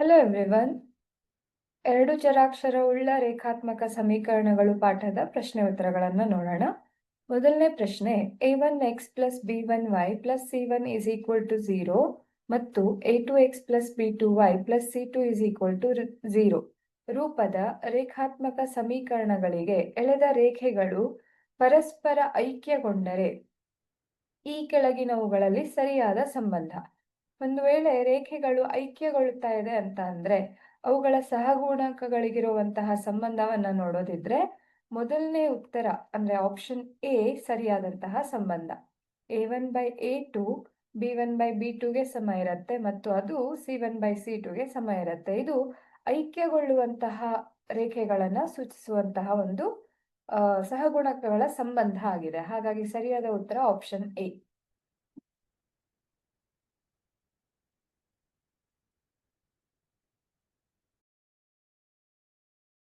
Hello everyone. ಎರಡು ಚರಾಕ್ಷರವುಳ್ಳ ರೇಖಾತ್ಮಕ ಸಮೀಕರಣಗಳು ಪಾಠದ ಪ್ರಶ್ನೆ ಉತ್ತರಗಳನ್ನು ನೋಡೋಣ. ಮೊದಲನೇ ಪ್ರಶ್ನೆ, a1x plus b1y plus c1 is equal to 0 ಮತ್ತು a2x plus b2y plus c2 is equal to 0 ರೂಪದ ರೇಖಾತ್ಮಕ ಸಮೀಕರಣಗಳಿಗೆ ಎಳೆದ ರೇಖೆಗಳು ಪರಸ್ಪರ ಐಕ್ಯಗೊಂಡರೆ ಈ ಕೆಳಗಿನವುಗಳಲ್ಲಿ ಸರಿಯಾದ ಸಂಬಂಧ. ಒಂದು ವೇಳೆ ರೇಖೆಗಳು ಐಕ್ಯಗೊಳ್ಳುತ್ತಾ ಇದೆ ಅಂತ ಅಂದ್ರೆ ಅವುಗಳ ಸಹಗುಣಕಗಳಿಗಿರುವಂತಹ ಸಂಬಂಧವನ್ನ ನೋಡೋದಿದ್ರೆ ಮೊದಲನೇ ಉತ್ತರ ಅಂದ್ರೆ ಆಪ್ಷನ್ ಎ ಸರಿಯಾದಂತಹ ಸಂಬಂಧ. a1/a2 b1/b2ಗೆ ಸಮ ಇರುತ್ತೆ ಮತ್ತು ಅದು c1/c2ಗೆ ಸಮ ಇರುತ್ತೆ. ಇದು ಐಕ್ಯಗೊಳ್ಳುವಂತಹ ರೇಖೆಗಳನ್ನ ಸೂಚಿಸುವಂತಹ ಒಂದು ಸಹಗುಣಕಗಳ ಸಂಬಂಧ ಆಗಿದೆ. ಹಾಗಾಗಿ ಸರಿಯಾದ ಉತ್ತರ ಆಪ್ಷನ್ ಎ.